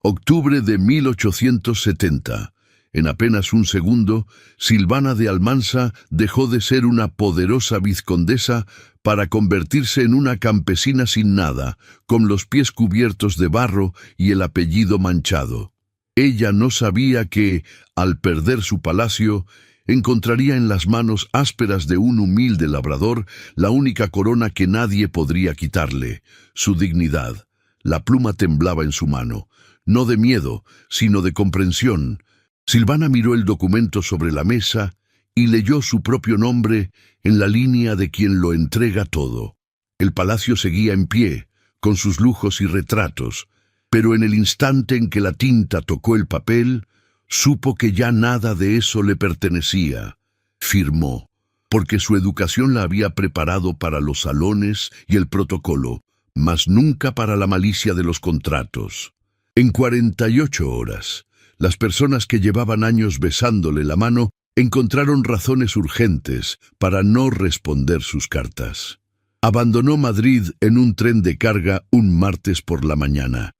Octubre de 1870. En apenas un segundo, Silvana de Almansa dejó de ser una poderosa vizcondesa para convertirse en una campesina sin nada, con los pies cubiertos de barro y el apellido manchado. Ella no sabía que, al perder su palacio, encontraría en las manos ásperas de un humilde labrador la única corona que nadie podría quitarle, su dignidad. La pluma temblaba en su mano, no de miedo, sino de comprensión. Silvana miró el documento sobre la mesa y leyó su propio nombre en la línea de quien lo entrega todo. El palacio seguía en pie, con sus lujos y retratos, pero en el instante en que la tinta tocó el papel, supo que ya nada de eso le pertenecía. Firmó, porque su educación la había preparado para los salones y el protocolo, mas nunca para la malicia de los contratos. En 48 horas, las personas que llevaban años besándole la mano encontraron razones urgentes para no responder sus cartas. Abandonó Madrid en un tren de carga un martes por la mañana,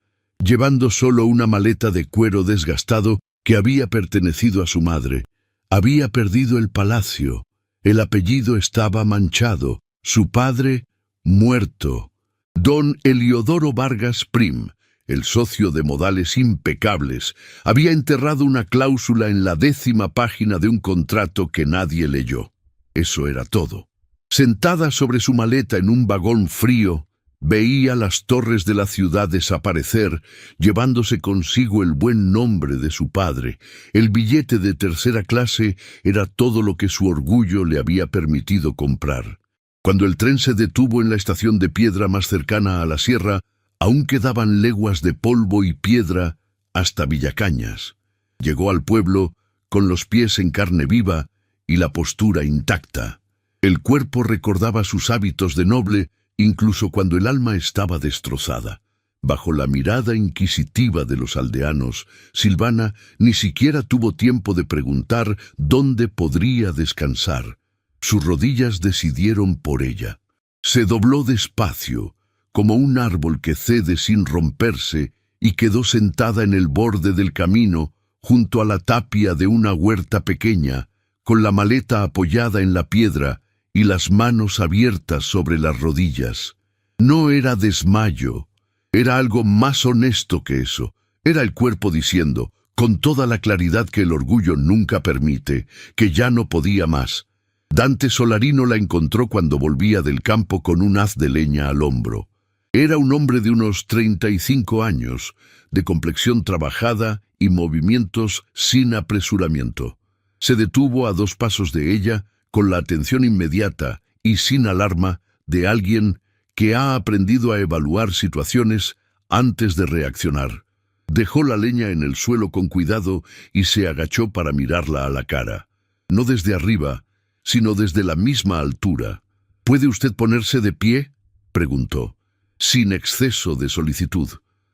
llevando solo una maleta de cuero desgastado que había pertenecido a su madre. Había perdido el palacio, el apellido estaba manchado, su padre muerto. Don Eliodoro Vargas Prim, el socio de modales impecables, había enterrado una cláusula en la 10ª página de un contrato que nadie leyó. Eso era todo. Sentada sobre su maleta en un vagón frío, veía las torres de la ciudad desaparecer, llevándose consigo el buen nombre de su padre. El billete de 3ª clase era todo lo que su orgullo le había permitido comprar. Cuando el tren se detuvo en la estación de piedra más cercana a la sierra, aún quedaban leguas de polvo y piedra hasta Villacañas. Llegó al pueblo con los pies en carne viva y la postura intacta. El cuerpo recordaba sus hábitos de noble, incluso cuando el alma estaba destrozada. Bajo la mirada inquisitiva de los aldeanos, Silvana ni siquiera tuvo tiempo de preguntar dónde podría descansar. Sus rodillas decidieron por ella. Se dobló despacio, como un árbol que cede sin romperse, y quedó sentada en el borde del camino, junto a la tapia de una huerta pequeña, con la maleta apoyada en la piedra y las manos abiertas sobre las rodillas. No era desmayo, era algo más honesto que eso. Era el cuerpo diciendo, con toda la claridad que el orgullo nunca permite, que ya no podía más. Dante Solarino la encontró cuando volvía del campo con un haz de leña al hombro. Era un hombre de unos 35 años, de complexión trabajada y movimientos sin apresuramiento. Se detuvo a 2 pasos de ella, con la atención inmediata y sin alarma de alguien que ha aprendido a evaluar situaciones antes de reaccionar. Dejó la leña en el suelo con cuidado y se agachó para mirarla a la cara. No desde arriba, sino desde la misma altura. ¿Puede usted ponerse de pie?, preguntó, sin exceso de solicitud,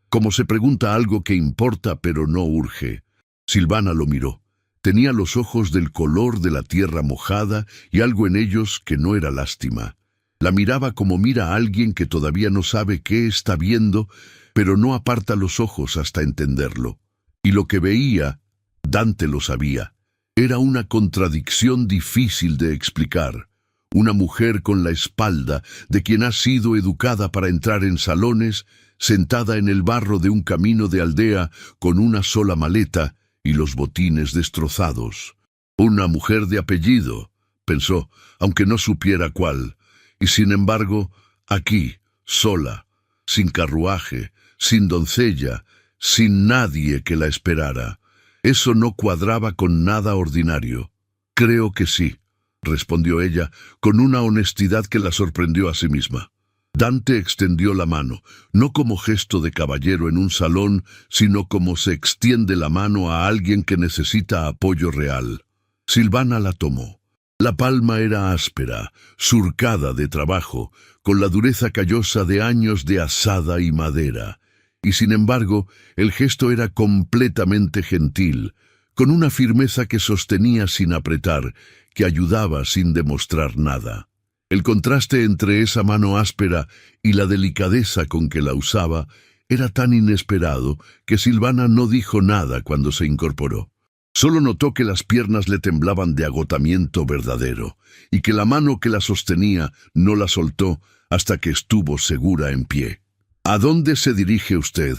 como se pregunta algo que importa pero no urge. Silvana lo miró. Tenía los ojos del color de la tierra mojada y algo en ellos que no era lástima. La miraba como mira a alguien que todavía no sabe qué está viendo, pero no aparta los ojos hasta entenderlo. Y lo que veía, Dante lo sabía. Era una contradicción difícil de explicar. Una mujer con la espalda de quien ha sido educada para entrar en salones, sentada en el barro de un camino de aldea con una sola maleta y los botines destrozados. Una mujer de apellido, pensó, aunque no supiera cuál, y sin embargo, aquí, sola, sin carruaje, sin doncella, sin nadie que la esperara. Eso no cuadraba con nada ordinario. Creo que sí, respondió ella, con una honestidad que la sorprendió a sí misma. Dante extendió la mano, no como gesto de caballero en un salón, sino como se extiende la mano a alguien que necesita apoyo real. Silvana la tomó. La palma era áspera, surcada de trabajo, con la dureza callosa de años de asada y madera. Y sin embargo, el gesto era completamente gentil, con una firmeza que sostenía sin apretar, que ayudaba sin demostrar nada. El contraste entre esa mano áspera y la delicadeza con que la usaba Era tan inesperado que Silvana no dijo nada cuando se incorporó. Solo notó que las piernas le temblaban de agotamiento verdadero y que la mano que la sostenía no la soltó hasta que estuvo segura en pie. «¿A dónde se dirige usted?»,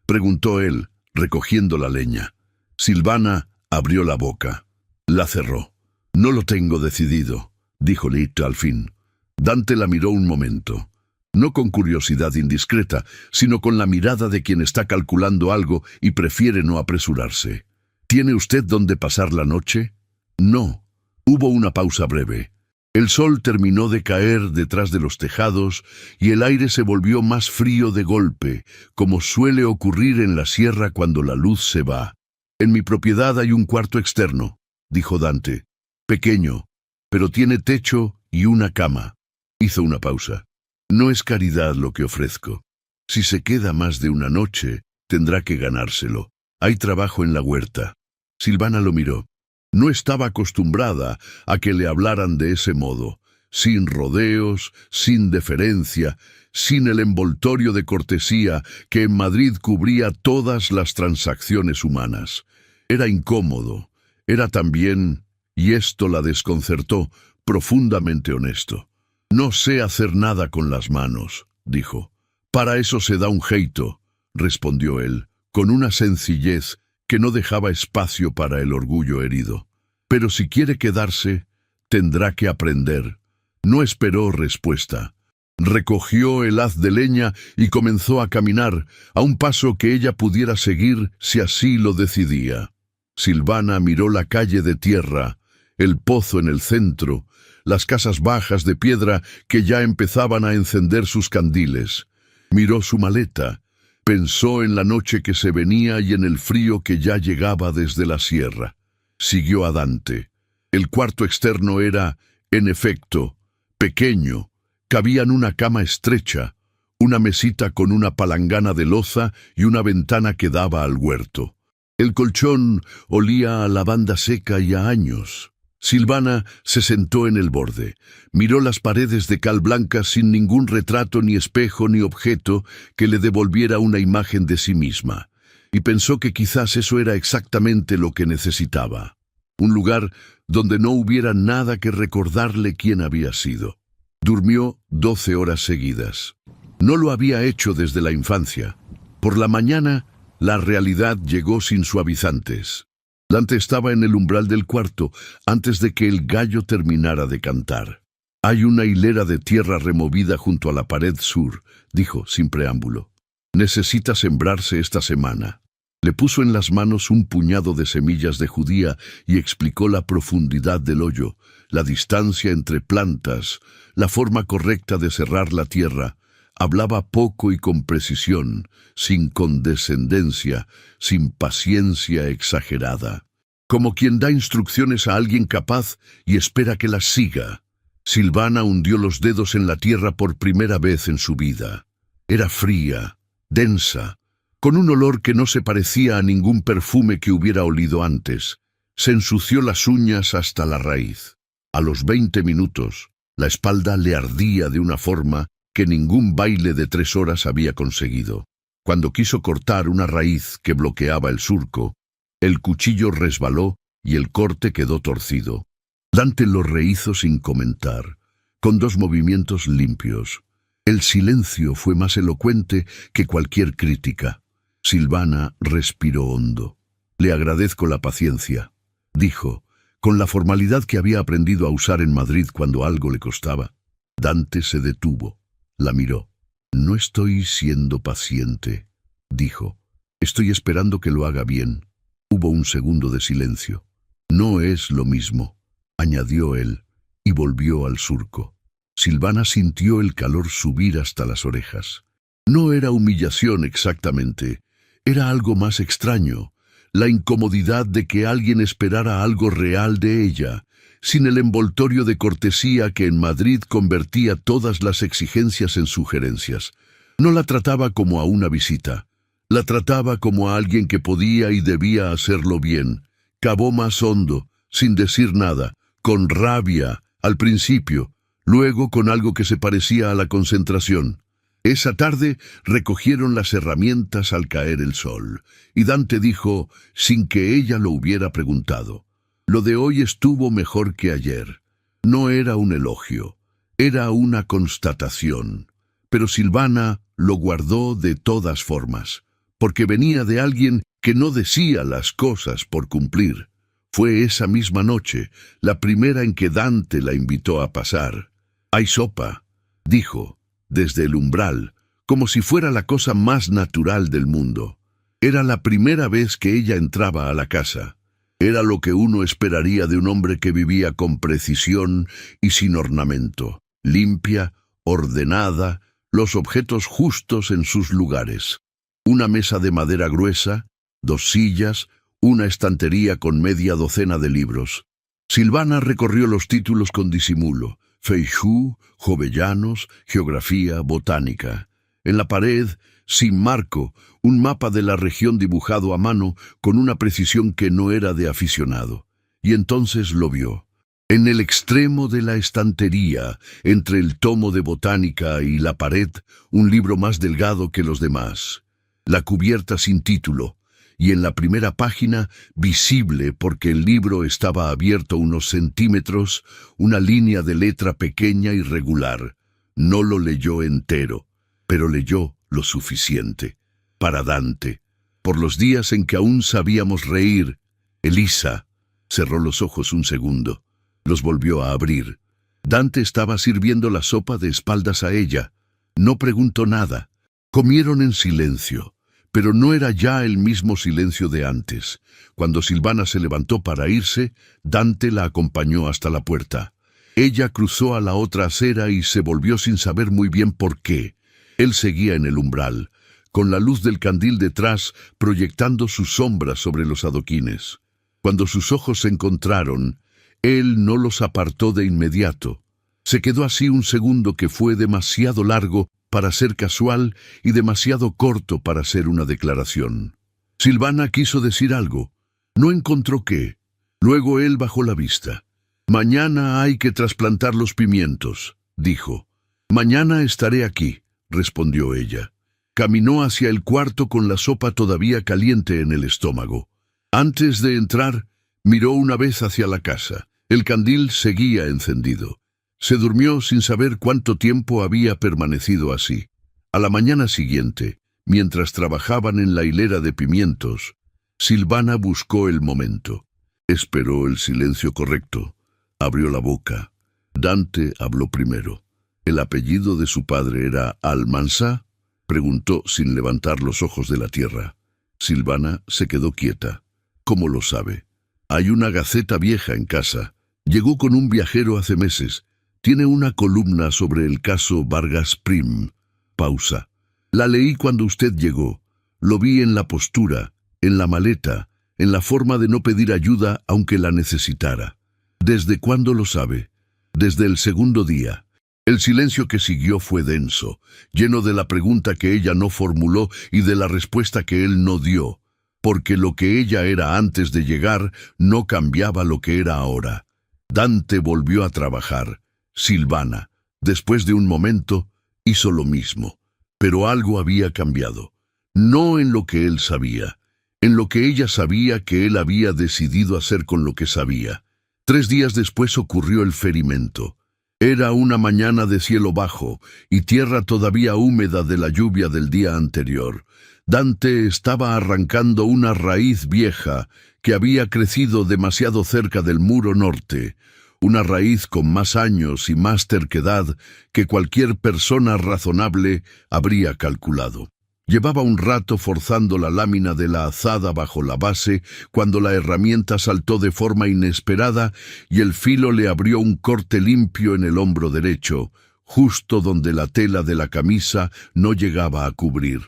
preguntó él, recogiendo la leña. Silvana abrió la boca. La cerró. «No lo tengo decidido», dijo Lit al fin. Dante la miró un momento. No con curiosidad indiscreta, sino con la mirada de quien está calculando algo y prefiere no apresurarse. «¿Tiene usted dónde pasar la noche?». «No». Hubo una pausa breve. El sol terminó de caer detrás de los tejados y el aire se volvió más frío de golpe, como suele ocurrir en la sierra cuando la luz se va. «En mi propiedad hay un cuarto externo», dijo Dante. «Pequeño, pero tiene techo y una cama». Hizo una pausa. «No es caridad lo que ofrezco. Si se queda más de una noche, tendrá que ganárselo. Hay trabajo en la huerta». Silvana lo miró. No estaba acostumbrada a que le hablaran de ese modo, sin rodeos, sin deferencia, sin el envoltorio de cortesía que en Madrid cubría todas las transacciones humanas. Era incómodo, era también, y esto la desconcertó, profundamente honesto. «No sé hacer nada con las manos», dijo. «Para eso se da un jeito», respondió él, con una sencillez que no dejaba espacio para el orgullo herido. «Pero si quiere quedarse, tendrá que aprender». No esperó respuesta. Recogió el haz de leña y comenzó a caminar, a un paso que ella pudiera seguir si así lo decidía. Silvana miró la calle de tierra, el pozo en el centro, las casas bajas de piedra que ya empezaban a encender sus candiles. Miró su maleta. Pensó en la noche que se venía y en el frío que ya llegaba desde la sierra. Siguió a Dante. El cuarto externo era, en efecto, pequeño. Cabían una cama estrecha, una mesita con una palangana de loza y una ventana que daba al huerto. El colchón olía a lavanda seca y a años. Silvana se sentó en el borde, miró las paredes de cal blanca sin ningún retrato ni espejo ni objeto que le devolviera una imagen de sí misma, y pensó que quizás eso era exactamente lo que necesitaba. Un lugar donde no hubiera nada que recordarle quién había sido. Durmió 12 horas seguidas. No lo había hecho desde la infancia. Por la mañana, la realidad llegó sin suavizantes. Dante estaba en el umbral del cuarto antes de que el gallo terminara de cantar. «Hay una hilera de tierra removida junto a la pared sur», dijo sin preámbulo. «Necesita sembrarse esta semana». Le puso en las manos un puñado de semillas de judía y explicó la profundidad del hoyo, la distancia entre plantas, la forma correcta de cerrar la tierra. Hablaba poco y con precisión, sin condescendencia, sin paciencia exagerada. Como quien da instrucciones a alguien capaz y espera que las siga. Silvana hundió los dedos en la tierra por primera vez en su vida. Era fría, densa, con un olor que no se parecía a ningún perfume que hubiera olido antes. Se ensució las uñas hasta la raíz. A los 20 minutos, la espalda le ardía de una forma que ningún baile de 3 horas había conseguido. Cuando quiso cortar una raíz que bloqueaba el surco, el cuchillo resbaló y el corte quedó torcido. Dante lo rehizo sin comentar, con 2 movimientos limpios. El silencio fue más elocuente que cualquier crítica. Silvana respiró hondo. «Le agradezco la paciencia», dijo, con la formalidad que había aprendido a usar en Madrid cuando algo le costaba. Dante se detuvo. La miró. «No estoy siendo paciente», dijo. «Estoy esperando que lo haga bien». Hubo un segundo de silencio. «No es lo mismo», añadió él, y volvió al surco. Silvana sintió el calor subir hasta las orejas. No era humillación exactamente, era algo más extraño, la incomodidad de que alguien esperara algo real de ella, sin el envoltorio de cortesía que en Madrid convertía todas las exigencias en sugerencias. No la trataba como a una visita, la trataba como a alguien que podía y debía hacerlo bien. Cavó más hondo, sin decir nada, con rabia, al principio, luego con algo que se parecía a la concentración. Esa tarde recogieron las herramientas al caer el sol, y Dante dijo, sin que ella lo hubiera preguntado: «Lo de hoy estuvo mejor que ayer». No era un elogio, era una constatación. Pero Silvana lo guardó de todas formas, porque venía de alguien que no decía las cosas por cumplir. Fue esa misma noche, la primera en que Dante la invitó a pasar. «Hay sopa», dijo, desde el umbral, como si fuera la cosa más natural del mundo. Era la primera vez que ella entraba a la casa. Era lo que uno esperaría de un hombre que vivía con precisión y sin ornamento, limpia, ordenada, los objetos justos en sus lugares. Una mesa de madera gruesa, 2 sillas, una estantería con media docena de libros. Silvana recorrió los títulos con disimulo: Feijoo, Jovellanos, Geografía, Botánica. En la pared, sin marco, un mapa de la región dibujado a mano con una precisión que no era de aficionado. Y entonces lo vio. En el extremo de la estantería, entre el tomo de botánica y la pared, un libro más delgado que los demás. La cubierta sin título, y en la primera página, visible porque el libro estaba abierto unos centímetros, una línea de letra pequeña y regular. No lo leyó entero, pero leyó lo suficiente. Para Dante, por los días en que aún sabíamos reír. Elisa cerró los ojos un segundo. Los volvió a abrir. Dante estaba sirviendo la sopa de espaldas a ella. No preguntó nada. Comieron en silencio, pero no era ya el mismo silencio de antes. Cuando Silvana se levantó para irse, Dante la acompañó hasta la puerta. Ella cruzó a la otra acera y se volvió sin saber muy bien por qué. Él seguía en el umbral, con la luz del candil detrás proyectando su sombra sobre los adoquines. Cuando sus ojos se encontraron, él no los apartó de inmediato. Se quedó así un segundo que fue demasiado largo para ser casual y demasiado corto para ser una declaración. Silvana quiso decir algo. No encontró qué. Luego él bajó la vista. «Mañana hay que trasplantar los pimientos», dijo. «Mañana estaré aquí», respondió ella. Caminó hacia el cuarto con la sopa todavía caliente en el estómago. Antes de entrar, miró una vez hacia la casa. El candil seguía encendido. Se durmió sin saber cuánto tiempo había permanecido así. A la mañana siguiente, mientras trabajaban en la hilera de pimientos, Silvana buscó el momento. Esperó el silencio correcto. Abrió la boca. Dante habló primero. ¿El apellido de su padre era Almansa?, preguntó sin levantar los ojos de la tierra. Silvana se quedó quieta. ¿Cómo lo sabe? Hay una gaceta vieja en casa. Llegó con un viajero hace meses. Tiene una columna sobre el caso Vargas Prim. Pausa. La leí cuando usted llegó. Lo vi en la postura, en la maleta, en la forma de no pedir ayuda aunque la necesitara. ¿Desde cuándo lo sabe? Desde el segundo día. El silencio que siguió fue denso, lleno de la pregunta que ella no formuló y de la respuesta que él no dio, porque lo que ella era antes de llegar no cambiaba lo que era ahora. Dante volvió a trabajar. Silvana, después de un momento, hizo lo mismo, pero algo había cambiado. No en lo que él sabía, en lo que ella sabía que él había decidido hacer con lo que sabía. 3 días después ocurrió el ferimento. Era una mañana de cielo bajo y tierra todavía húmeda de la lluvia del día anterior. Dante estaba arrancando una raíz vieja que había crecido demasiado cerca del muro norte, una raíz con más años y más terquedad que cualquier persona razonable habría calculado. Llevaba un rato forzando la lámina de la azada bajo la base cuando la herramienta saltó de forma inesperada y el filo le abrió un corte limpio en el hombro derecho, justo donde la tela de la camisa no llegaba a cubrir.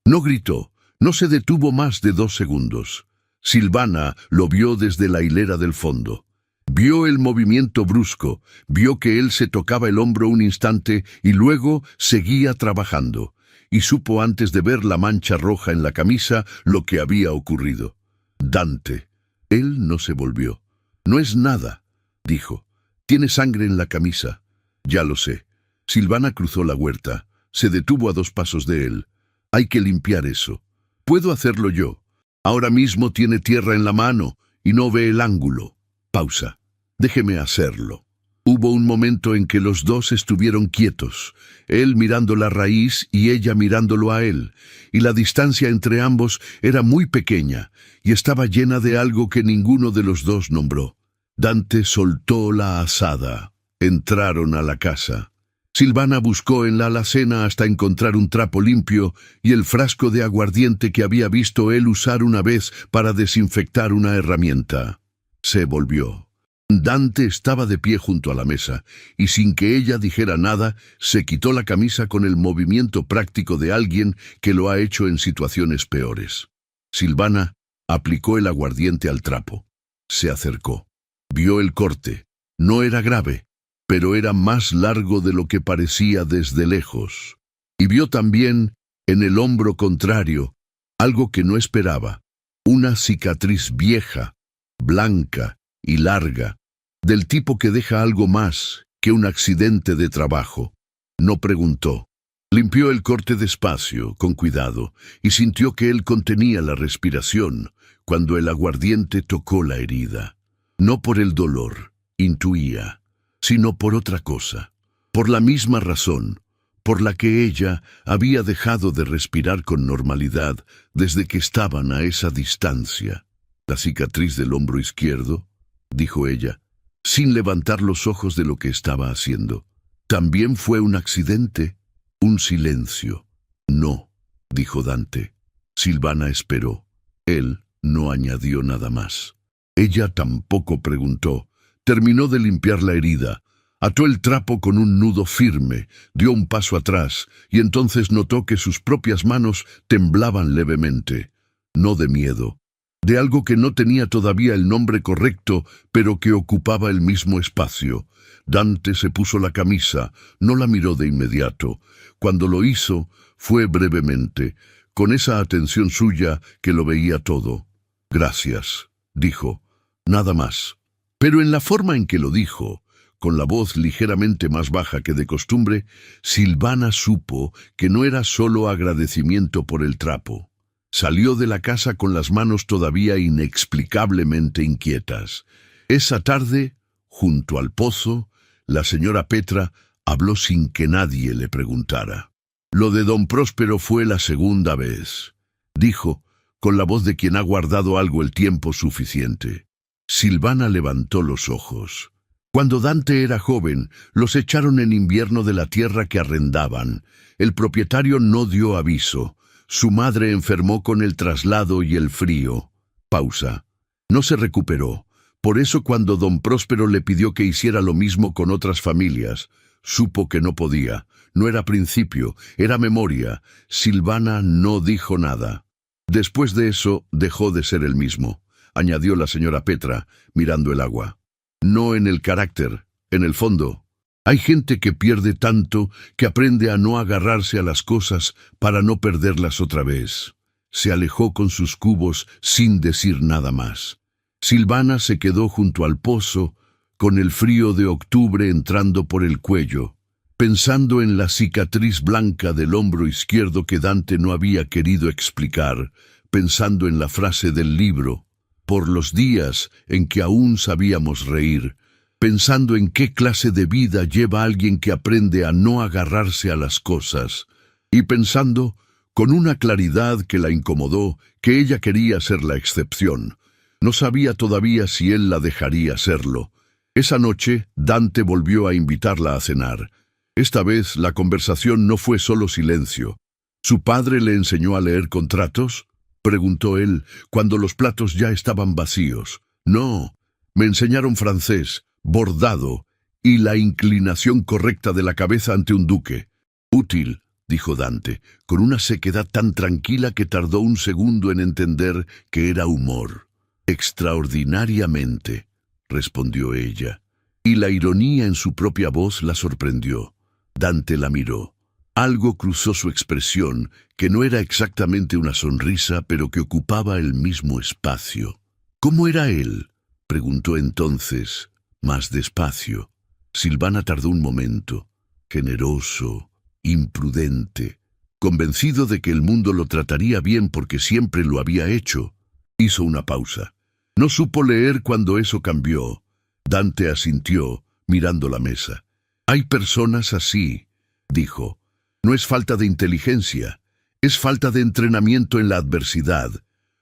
No gritó, no se detuvo más de 2 segundos. Silvana lo vio desde la hilera del fondo. Vio el movimiento brusco, vio que él se tocaba el hombro un instante y luego seguía trabajando. Y supo antes de ver la mancha roja en la camisa lo que había ocurrido. Dante. Él no se volvió. «No es nada», dijo. «Tiene sangre en la camisa». «Ya lo sé». Silvana cruzó la huerta. Se detuvo a 2 pasos de él. Hay que limpiar eso. Puedo hacerlo yo. Ahora mismo tiene tierra en la mano y no ve el ángulo. Pausa. Déjeme hacerlo. Hubo un momento en que los dos estuvieron quietos, él mirando la raíz y ella mirándolo a él, y la distancia entre ambos era muy pequeña y estaba llena de algo que ninguno de los dos nombró. Dante soltó la azada. Entraron a la casa. Silvana buscó en la alacena hasta encontrar un trapo limpio y el frasco de aguardiente que había visto él usar una vez para desinfectar una herramienta. Se volvió. Dante estaba de pie junto a la mesa, y sin que ella dijera nada, se quitó la camisa con el movimiento práctico de alguien que lo ha hecho en situaciones peores. Silvana aplicó el aguardiente al trapo. Se acercó. Vio el corte. No era grave, pero era más largo de lo que parecía desde lejos. Y vio también, en el hombro contrario, algo que no esperaba. Una cicatriz vieja, blanca y larga, del tipo que deja algo más que un accidente de trabajo. No preguntó. Limpió el corte despacio, con cuidado, y sintió que él contenía la respiración cuando el aguardiente tocó la herida. No por el dolor, intuía, sino por otra cosa, por la misma razón por la que ella había dejado de respirar con normalidad desde que estaban a esa distancia. La cicatriz del hombro izquierdo, dijo ella, sin levantar los ojos de lo que estaba haciendo. ¿También fue un accidente? Un silencio. No, dijo Dante. Silvana esperó. Él no añadió nada más. Ella tampoco preguntó. Terminó de limpiar la herida. Ató el trapo con un nudo firme, dio un paso atrás, y entonces notó que sus propias manos temblaban levemente. No de miedo. De algo que no tenía todavía el nombre correcto, pero que ocupaba el mismo espacio. Dante se puso la camisa, no la miró de inmediato. Cuando lo hizo, fue brevemente, con esa atención suya que lo veía todo. «Gracias», dijo, nada más. Pero en la forma en que lo dijo, con la voz ligeramente más baja que de costumbre, Silvana supo que no era solo agradecimiento por el trapo. Salió de la casa con las manos todavía inexplicablemente inquietas. Esa tarde, junto al pozo, la señora Petra habló sin que nadie le preguntara. Lo de don Próspero fue la segunda vez, dijo, con la voz de quien ha guardado algo el tiempo suficiente. Silvana levantó los ojos. Cuando Dante era joven, los echaron en invierno de la tierra que arrendaban. El propietario no dio aviso. Su madre enfermó con el traslado y el frío. Pausa. No se recuperó. Por eso cuando don Próspero le pidió que hiciera lo mismo con otras familias, supo que no podía. No era principio, era memoria. Silvana no dijo nada. Después de eso, dejó de ser el mismo, añadió la señora Petra, mirando el agua. No en el carácter, en el fondo. Hay gente que pierde tanto que aprende a no agarrarse a las cosas para no perderlas otra vez. Se alejó con sus cubos sin decir nada más. Silvana se quedó junto al pozo, con el frío de octubre entrando por el cuello, pensando en la cicatriz blanca del hombro izquierdo que Dante no había querido explicar, pensando en la frase del libro, por los días en que aún sabíamos reír, pensando en qué clase de vida lleva alguien que aprende a no agarrarse a las cosas, y pensando, con una claridad que la incomodó, que ella quería ser la excepción. No sabía todavía si él la dejaría serlo. Esa noche, Dante volvió a invitarla a cenar. Esta vez, la conversación no fue solo silencio. ¿Su padre le enseñó a leer contratos?, preguntó él, cuando los platos ya estaban vacíos. No, me enseñaron francés, bordado y la inclinación correcta de la cabeza ante un duque. Útil, dijo Dante, con una sequedad tan tranquila que tardó un segundo en entender que era humor. Extraordinariamente, respondió ella, y la ironía en su propia voz la sorprendió. Dante la miró. Algo cruzó su expresión, que no era exactamente una sonrisa, pero que ocupaba el mismo espacio. ¿Cómo era él?, preguntó entonces, más despacio. Silvana tardó un momento. Generoso, imprudente. Convencido de que el mundo lo trataría bien porque siempre lo había hecho, hizo una pausa. No supo leer cuando eso cambió. Dante asintió, mirando la mesa. Hay personas así, dijo. No es falta de inteligencia, es falta de entrenamiento en la adversidad.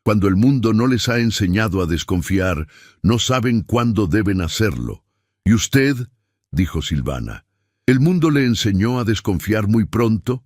Cuando el mundo no les ha enseñado a desconfiar, no saben cuándo deben hacerlo. ¿Y usted?, dijo Silvana. ¿El mundo le enseñó a desconfiar muy pronto?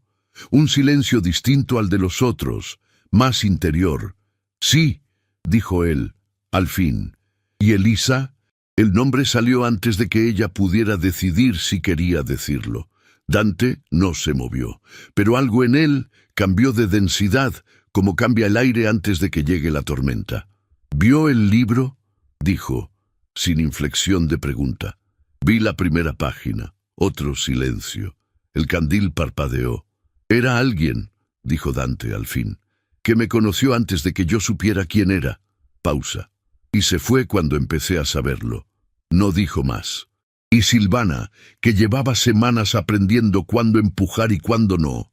Un silencio distinto al de los otros, más interior. Sí, dijo él, al fin. ¿Y Elisa? El nombre salió antes de que ella pudiera decidir si quería decirlo. Dante no se movió, pero algo en él cambió de densidad, como cambia el aire antes de que llegue la tormenta. ¿Vio el libro?, dijo, sin inflexión de pregunta. Vi la primera página. Otro silencio. El candil parpadeó. Era alguien, dijo Dante al fin, que me conoció antes de que yo supiera quién era. Pausa. Y se fue cuando empecé a saberlo. No dijo más. Y Silvana, que llevaba semanas aprendiendo cuándo empujar y cuándo no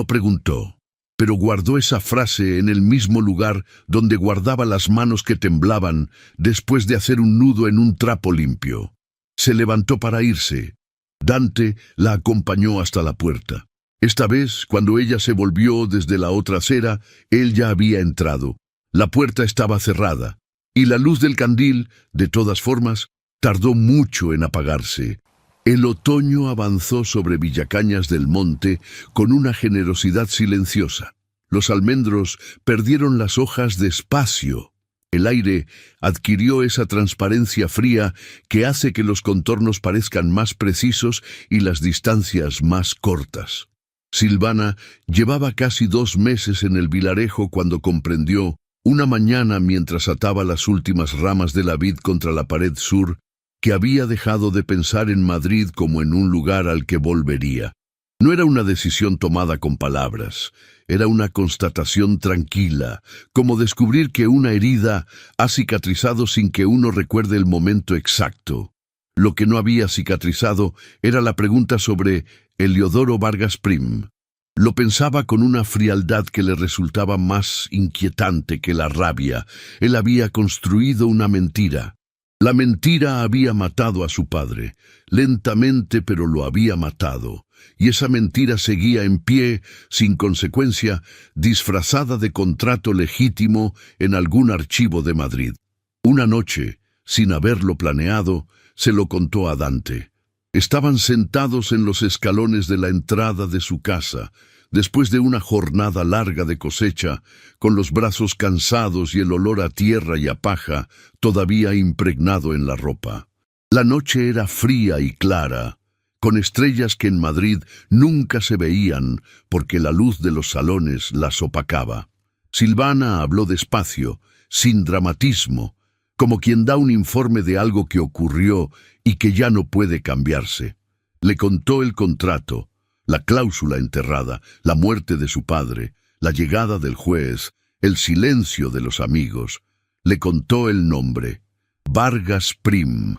preguntó, pero guardó esa frase en el mismo lugar donde guardaba las manos que temblaban después de hacer un nudo en un trapo limpio. Se levantó para irse. Dante la acompañó hasta la puerta. Esta vez, cuando ella se volvió desde la otra acera, él ya había entrado. La puerta estaba cerrada, y la luz del candil, de todas formas, tardó mucho en apagarse. El otoño avanzó sobre Villacañas del Monte con una generosidad silenciosa. Los almendros perdieron las hojas despacio. El aire adquirió esa transparencia fría que hace que los contornos parezcan más precisos y las distancias más cortas. Silvana llevaba casi 2 meses en el Vilarejo cuando comprendió, una mañana mientras ataba las últimas ramas de la vid contra la pared sur, que había dejado de pensar en Madrid como en un lugar al que volvería. No era una decisión tomada con palabras, era una constatación tranquila, como descubrir que una herida ha cicatrizado sin que uno recuerde el momento exacto. Lo que no había cicatrizado era la pregunta sobre Heliodoro Vargas Prim. Lo pensaba con una frialdad que le resultaba más inquietante que la rabia. Él había construido una mentira. La mentira había matado a su padre, lentamente pero lo había matado, y esa mentira seguía en pie, sin consecuencia, disfrazada de contrato legítimo en algún archivo de Madrid. Una noche, sin haberlo planeado, se lo contó a Dante. Estaban sentados en los escalones de la entrada de su casa, después de una jornada larga de cosecha, con los brazos cansados y el olor a tierra y a paja todavía impregnado en la ropa. La noche era fría y clara, con estrellas que en Madrid nunca se veían porque la luz de los salones las opacaba. Silvana habló despacio, sin dramatismo, como quien da un informe de algo que ocurrió y que ya no puede cambiarse. Le contó el contrato, la cláusula enterrada, la muerte de su padre, la llegada del juez, el silencio de los amigos. Le contó el nombre, Vargas Prim.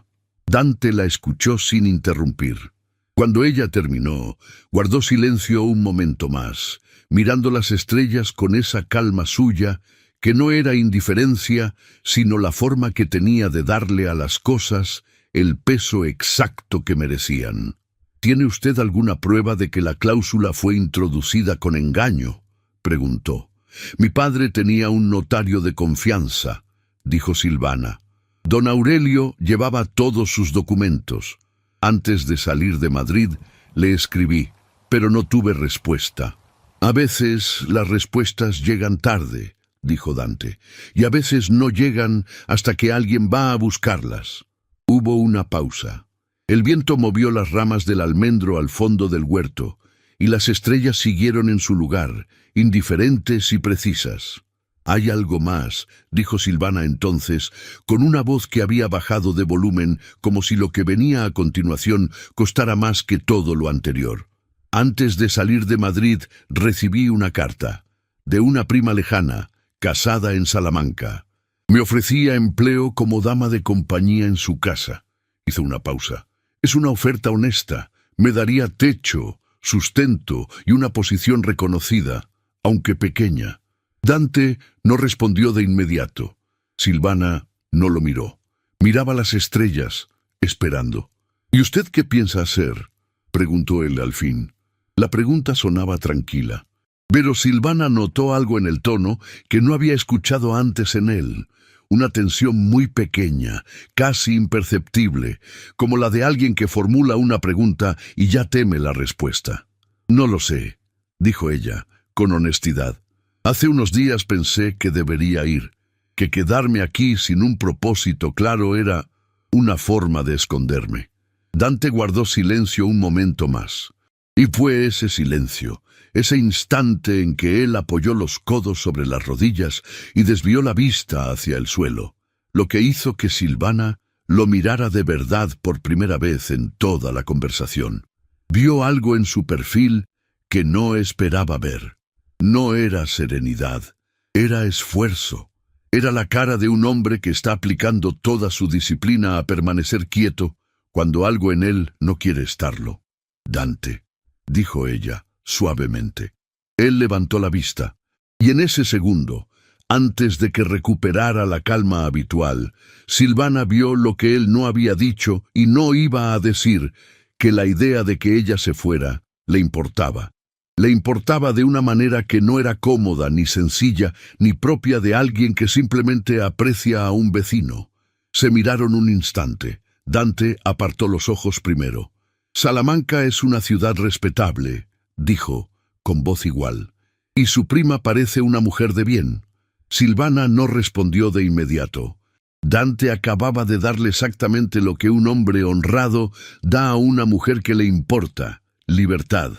Dante la escuchó sin interrumpir. Cuando ella terminó, guardó silencio un momento más, mirando las estrellas con esa calma suya, que no era indiferencia, sino la forma que tenía de darle a las cosas el peso exacto que merecían. ¿Tiene usted alguna prueba de que la cláusula fue introducida con engaño?, preguntó. Mi padre tenía un notario de confianza, dijo Silvana. Don Aurelio llevaba todos sus documentos. Antes de salir de Madrid, le escribí, pero no tuve respuesta. A veces las respuestas llegan tarde, dijo Dante, y a veces no llegan hasta que alguien va a buscarlas. Hubo una pausa. El viento movió las ramas del almendro al fondo del huerto, y las estrellas siguieron en su lugar, indiferentes y precisas. «Hay algo más», dijo Silvana entonces, con una voz que había bajado de volumen, como si lo que venía a continuación costara más que todo lo anterior. Antes de salir de Madrid recibí una carta, de una prima lejana, casada en Salamanca. Me ofrecía empleo como dama de compañía en su casa. Hizo una pausa. Es una oferta honesta. Me daría techo, sustento y una posición reconocida, aunque pequeña. Dante no respondió de inmediato. Silvana no lo miró. Miraba las estrellas, esperando. «¿Y usted qué piensa hacer?», preguntó él al fin. La pregunta sonaba tranquila, pero Silvana notó algo en el tono que no había escuchado antes en él. Una tensión muy pequeña, casi imperceptible, como la de alguien que formula una pregunta y ya teme la respuesta. «No lo sé», dijo ella, con honestidad. «Hace unos días pensé que debería ir, que quedarme aquí sin un propósito claro era una forma de esconderme». Dante guardó silencio un momento más. Y fue ese silencio, ese instante en que él apoyó los codos sobre las rodillas y desvió la vista hacia el suelo, lo que hizo que Silvana lo mirara de verdad por primera vez en toda la conversación. Vio algo en su perfil que no esperaba ver. No era serenidad, era esfuerzo. Era la cara de un hombre que está aplicando toda su disciplina a permanecer quieto cuando algo en él no quiere estarlo. «Dante», dijo ella, suavemente. Él levantó la vista, y en ese segundo, antes de que recuperara la calma habitual, Silvana vio lo que él no había dicho y no iba a decir, que la idea de que ella se fuera le importaba. Le importaba de una manera que no era cómoda, ni sencilla, ni propia de alguien que simplemente aprecia a un vecino. Se miraron un instante. Dante apartó los ojos primero. «Salamanca es una ciudad respetable», dijo, con voz igual, «y su prima parece una mujer de bien». Silvana no respondió de inmediato. Dante acababa de darle exactamente lo que un hombre honrado da a una mujer que le importa: libertad.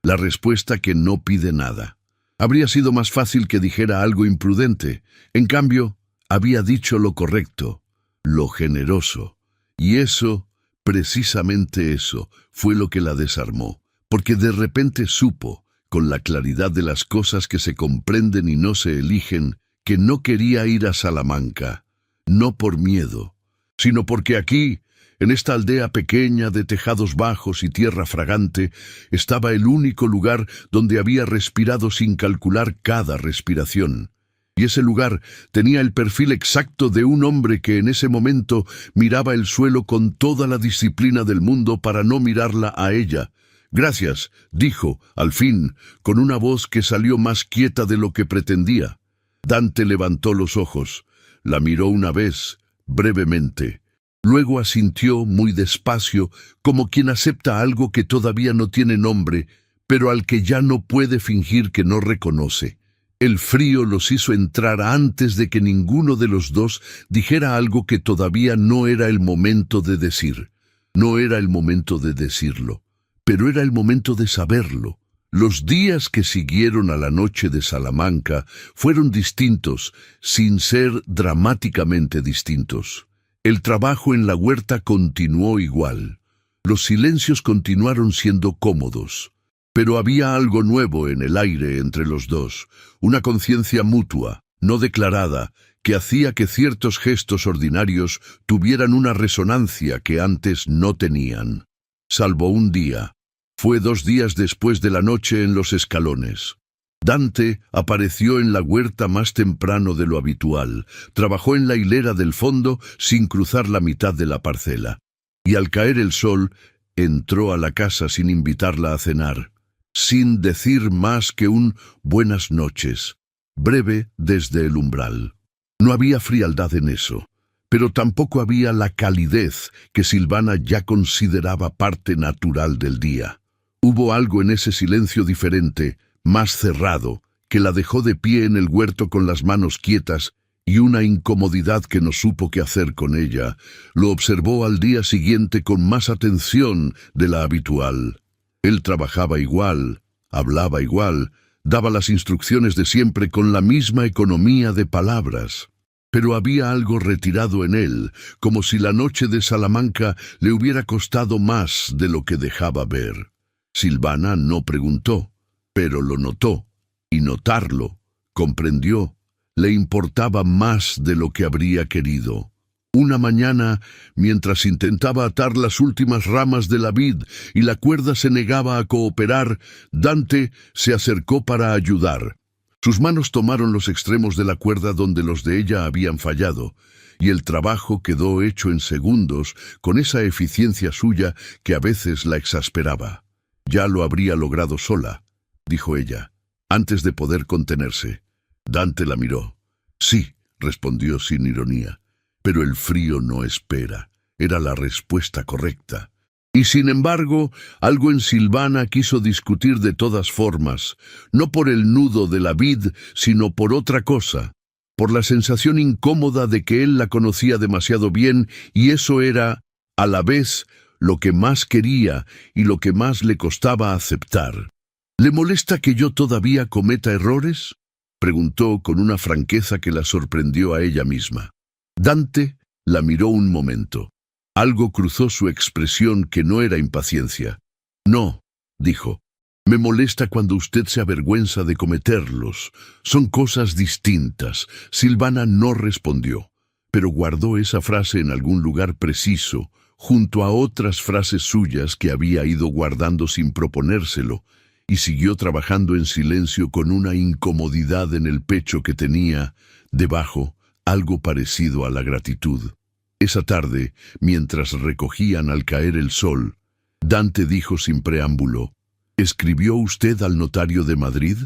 La respuesta que no pide nada. Habría sido más fácil que dijera algo imprudente. En cambio, había dicho lo correcto, lo generoso. Y eso, precisamente eso, fue lo que la desarmó, porque de repente supo, con la claridad de las cosas que se comprenden y no se eligen, que no quería ir a Salamanca, no por miedo, sino porque aquí, en esta aldea pequeña de tejados bajos y tierra fragante, estaba el único lugar donde había respirado sin calcular cada respiración. Y ese lugar tenía el perfil exacto de un hombre que en ese momento miraba el suelo con toda la disciplina del mundo para no mirarla a ella. «Gracias», dijo, al fin, con una voz que salió más quieta de lo que pretendía. Dante levantó los ojos, la miró una vez, brevemente. Luego asintió muy despacio, como quien acepta algo que todavía no tiene nombre, pero al que ya no puede fingir que no reconoce. El frío los hizo entrar antes de que ninguno de los dos dijera algo que todavía no era el momento de decir. No era el momento de decirlo, pero era el momento de saberlo. Los días que siguieron a la noche de Salamanca fueron distintos, sin ser dramáticamente distintos. El trabajo en la huerta continuó igual. Los silencios continuaron siendo cómodos. Pero había algo nuevo en el aire entre los dos, una conciencia mutua, no declarada, que hacía que ciertos gestos ordinarios tuvieran una resonancia que antes no tenían. Salvo un día. Fue 2 días después de la noche en los escalones. Dante apareció en la huerta más temprano de lo habitual, trabajó en la hilera del fondo sin cruzar la mitad de la parcela, y al caer el sol, entró a la casa sin invitarla a cenar, sin decir más que un «buenas noches», breve desde el umbral. No había frialdad en eso, pero tampoco había la calidez que Silvana ya consideraba parte natural del día. Hubo algo en ese silencio diferente, más cerrado, que la dejó de pie en el huerto con las manos quietas, y una incomodidad que no supo qué hacer con ella. Lo observó al día siguiente con más atención de la habitual. Él trabajaba igual, hablaba igual, daba las instrucciones de siempre con la misma economía de palabras. Pero había algo retirado en él, como si la noche de Salamanca le hubiera costado más de lo que dejaba ver. Silvana no preguntó, pero lo notó, y notarlo, comprendió, le importaba más de lo que habría querido. Una mañana, mientras intentaba atar las últimas ramas de la vid y la cuerda se negaba a cooperar, Dante se acercó para ayudar. Sus manos tomaron los extremos de la cuerda donde los de ella habían fallado, y el trabajo quedó hecho en segundos con esa eficiencia suya que a veces la exasperaba. «Ya lo habría logrado sola», dijo ella, antes de poder contenerse. Dante la miró. «Sí», respondió sin ironía. «Pero el frío no espera». Era la respuesta correcta. Y sin embargo, algo en Silvana quiso discutir de todas formas, no por el nudo de la vid, sino por otra cosa, por la sensación incómoda de que él la conocía demasiado bien, y eso era, a la vez, lo que más quería y lo que más le costaba aceptar. «¿Le molesta que yo todavía cometa errores?», preguntó con una franqueza que la sorprendió a ella misma. Dante la miró un momento. Algo cruzó su expresión que no era impaciencia. «No», dijo, «me molesta cuando usted se avergüenza de cometerlos. Son cosas distintas». Silvana no respondió, pero guardó esa frase en algún lugar preciso, junto a otras frases suyas que había ido guardando sin proponérselo, y siguió trabajando en silencio con una incomodidad en el pecho que tenía, debajo, algo parecido a la gratitud. Esa tarde, mientras recogían al caer el sol, Dante dijo sin preámbulo: «¿Escribió usted al notario de Madrid?».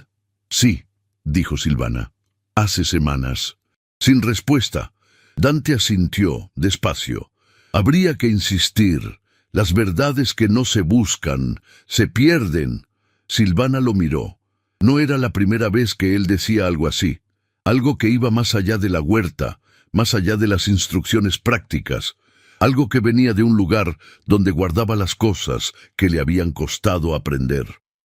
«Sí», dijo Silvana. «Hace semanas». Sin respuesta, Dante asintió, despacio. «Habría que insistir. Las verdades que no se buscan, se pierden». Silvana lo miró. No era la primera vez que él decía algo así. Algo que iba más allá de la huerta, más allá de las instrucciones prácticas, algo que venía de un lugar donde guardaba las cosas que le habían costado aprender.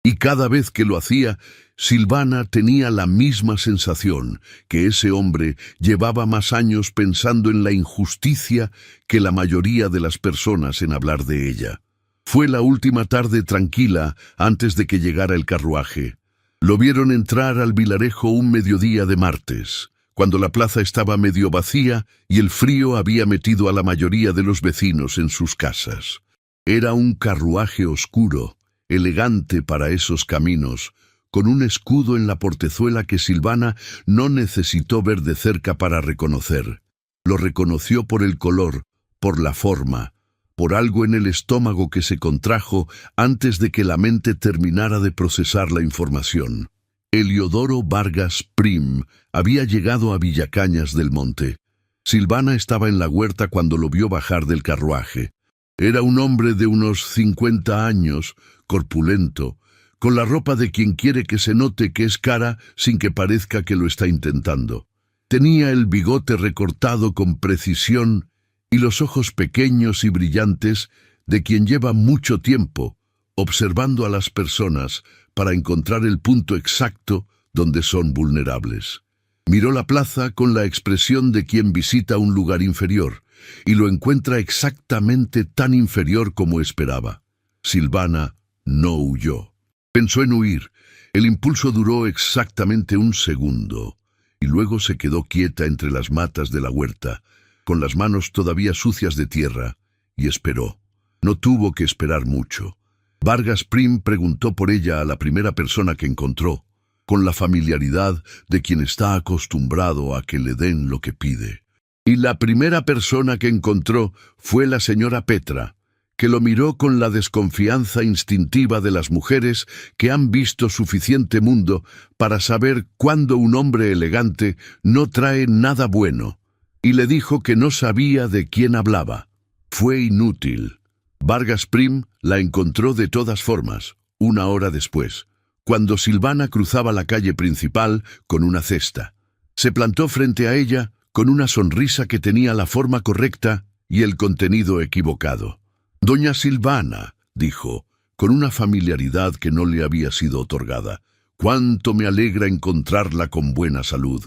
Y cada vez que lo hacía, Silvana tenía la misma sensación, que ese hombre llevaba más años pensando en la injusticia que la mayoría de las personas en hablar de ella. Fue la última tarde tranquila antes de que llegara el carruaje. Lo vieron entrar al vilarejo un mediodía de martes, cuando la plaza estaba medio vacía y el frío había metido a la mayoría de los vecinos en sus casas. Era un carruaje oscuro, elegante para esos caminos, con un escudo en la portezuela que Silvana no necesitó ver de cerca para reconocer. Lo reconoció por el color, por la forma, por algo en el estómago que se contrajo antes de que la mente terminara de procesar la información. Heliodoro Vargas Prim había llegado a Villacañas del Monte. Silvana estaba en la huerta cuando lo vio bajar del carruaje. Era un hombre de unos 50 años, corpulento, con la ropa de quien quiere que se note que es cara sin que parezca que lo está intentando. Tenía el bigote recortado con precisión y los ojos pequeños y brillantes de quien lleva mucho tiempo observando a las personas para encontrar el punto exacto donde son vulnerables. Miró la plaza con la expresión de quien visita un lugar inferior, y lo encuentra exactamente tan inferior como esperaba. Silvana no huyó. Pensó en huir. El impulso duró exactamente un segundo, y luego se quedó quieta entre las matas de la huerta, con las manos todavía sucias de tierra, y esperó. No tuvo que esperar mucho. Vargas Prim preguntó por ella a la primera persona que encontró, con la familiaridad de quien está acostumbrado a que le den lo que pide. Y la primera persona que encontró fue la señora Petra, que lo miró con la desconfianza instintiva de las mujeres que han visto suficiente mundo para saber cuándo un hombre elegante no trae nada bueno, y le dijo que no sabía de quién hablaba. Fue inútil. Vargas Prim la encontró de todas formas, una hora después, cuando Silvana cruzaba la calle principal con una cesta. Se plantó frente a ella con una sonrisa que tenía la forma correcta y el contenido equivocado. «Doña Silvana», dijo, con una familiaridad que no le había sido otorgada, «cuánto me alegra encontrarla con buena salud».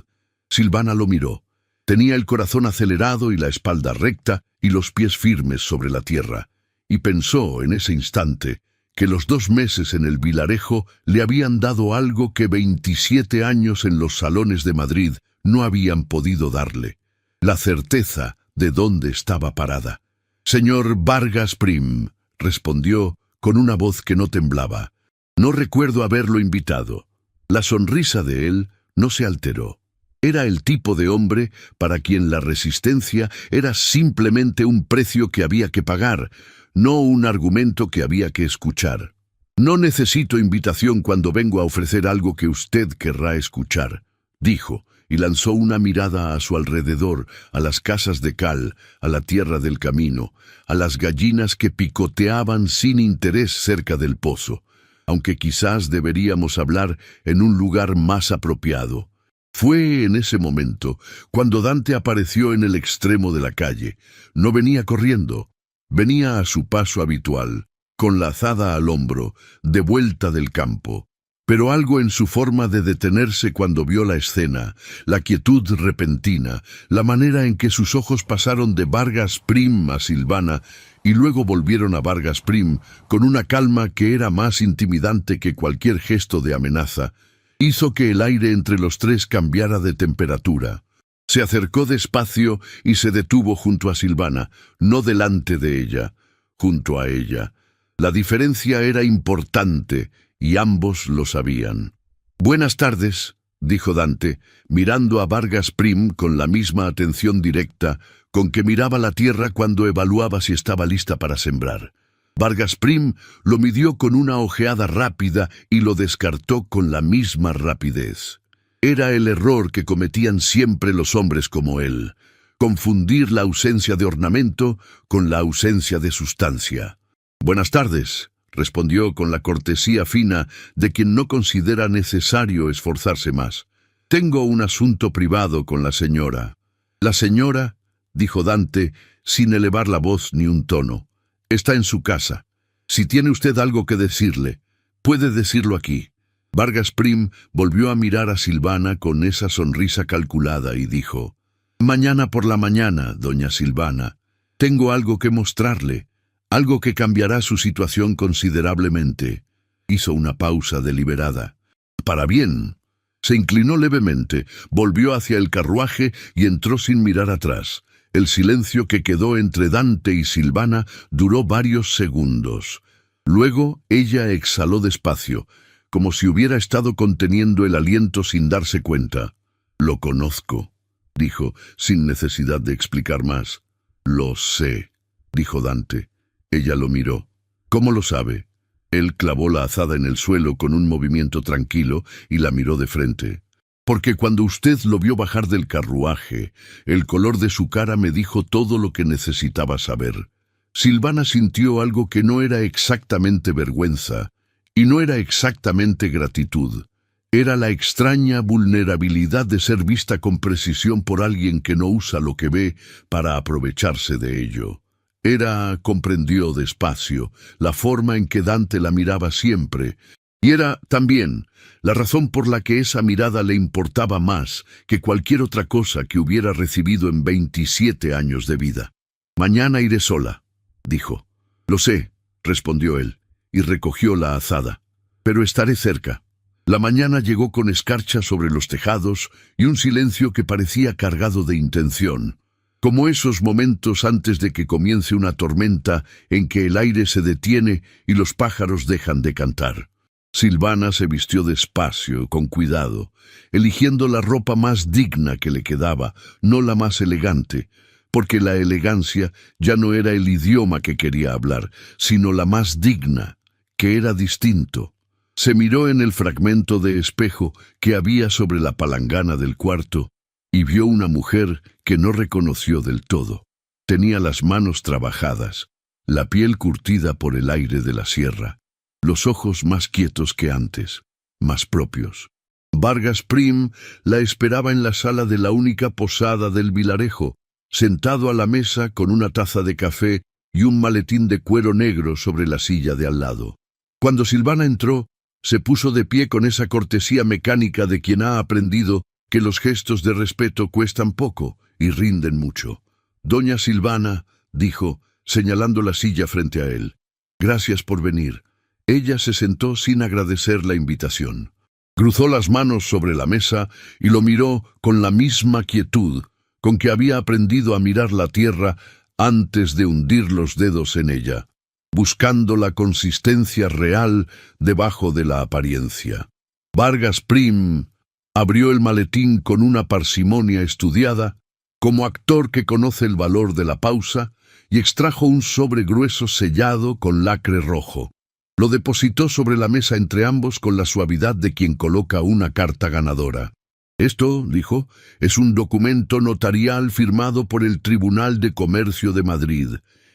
Silvana lo miró. Tenía el corazón acelerado y la espalda recta y los pies firmes sobre la tierra, y pensó en ese instante que los 2 meses en el vilarejo le habían dado algo que 27 años en los salones de Madrid no habían podido darle: la certeza de dónde estaba parada. «Señor Vargas Prim», respondió con una voz que no temblaba. «No recuerdo haberlo invitado». La sonrisa de él no se alteró. Era el tipo de hombre para quien la resistencia era simplemente un precio que había que pagar, no un argumento que había que escuchar. «No necesito invitación cuando vengo a ofrecer algo que usted querrá escuchar», dijo, y lanzó una mirada a su alrededor, a las casas de cal, a la tierra del camino, a las gallinas que picoteaban sin interés cerca del pozo, aunque quizás deberíamos hablar en un lugar más apropiado. Fue en ese momento cuando Dante apareció en el extremo de la calle. No venía corriendo, venía a su paso habitual, con la azada al hombro, de vuelta del campo. Pero algo en su forma de detenerse cuando vio la escena, la quietud repentina, la manera en que sus ojos pasaron de Vargas Prim a Silvana y luego volvieron a Vargas Prim con una calma que era más intimidante que cualquier gesto de amenaza, hizo que el aire entre los tres cambiara de temperatura. Se acercó despacio y se detuvo junto a Silvana, no delante de ella, junto a ella. La diferencia era importante y ambos lo sabían. «Buenas tardes», dijo Dante, mirando a Vargas Prim con la misma atención directa con que miraba la tierra cuando evaluaba si estaba lista para sembrar. Vargas Prim lo midió con una ojeada rápida y lo descartó con la misma rapidez. Era el error que cometían siempre los hombres como él, confundir la ausencia de ornamento con la ausencia de sustancia. «Buenas tardes», respondió con la cortesía fina de quien no considera necesario esforzarse más. «Tengo un asunto privado con la señora». «La señora», dijo Dante, sin elevar la voz ni un tono, «está en su casa. Si tiene usted algo que decirle, puede decirlo aquí». Vargas Prim volvió a mirar a Silvana con esa sonrisa calculada y dijo: «Mañana por la mañana, doña Silvana. Tengo algo que mostrarle, algo que cambiará su situación considerablemente». Hizo una pausa deliberada. «Para bien». Se inclinó levemente, volvió hacia el carruaje y entró sin mirar atrás. El silencio que quedó entre Dante y Silvana duró varios segundos. Luego ella exhaló despacio, como si hubiera estado conteniendo el aliento sin darse cuenta. «Lo conozco», dijo, sin necesidad de explicar más. «Lo sé», dijo Dante. Ella lo miró. «¿Cómo lo sabe?» Él clavó la azada en el suelo con un movimiento tranquilo y la miró de frente. «Porque cuando usted lo vio bajar del carruaje, el color de su cara me dijo todo lo que necesitaba saber». Silvana sintió algo que no era exactamente vergüenza y no era exactamente gratitud. Era la extraña vulnerabilidad de ser vista con precisión por alguien que no usa lo que ve para aprovecharse de ello. Era, comprendió despacio, la forma en que Dante la miraba siempre, y era, también, la razón por la que esa mirada le importaba más que cualquier otra cosa que hubiera recibido en 27 años de vida. «Mañana iré sola», dijo. «Lo sé», respondió él, y recogió la azada. «Pero estaré cerca». La mañana llegó con escarcha sobre los tejados y un silencio que parecía cargado de intención, como esos momentos antes de que comience una tormenta en que el aire se detiene y los pájaros dejan de cantar. Silvana se vistió despacio, con cuidado, eligiendo la ropa más digna que le quedaba, no la más elegante, porque la elegancia ya no era el idioma que quería hablar, sino la más digna, que era distinto. Se miró en el fragmento de espejo que había sobre la palangana del cuarto y vio una mujer que no reconoció del todo. Tenía las manos trabajadas, la piel curtida por el aire de la sierra, los ojos más quietos que antes, más propios. Vargas Prim la esperaba en la sala de la única posada del vilarejo, sentado a la mesa con una taza de café y un maletín de cuero negro sobre la silla de al lado. Cuando Silvana entró, se puso de pie con esa cortesía mecánica de quien ha aprendido que los gestos de respeto cuestan poco y rinden mucho. «Doña Silvana», dijo, señalando la silla frente a él, «gracias por venir». Ella se sentó sin agradecer la invitación. Cruzó las manos sobre la mesa y lo miró con la misma quietud, con que había aprendido a mirar la tierra antes de hundir los dedos en ella, buscando la consistencia real debajo de la apariencia. Vargas Prim abrió el maletín con una parsimonia estudiada, como actor que conoce el valor de la pausa, y extrajo un sobre grueso sellado con lacre rojo. Lo depositó sobre la mesa entre ambos con la suavidad de quien coloca una carta ganadora. «Esto», dijo, «es un documento notarial firmado por el Tribunal de Comercio de Madrid.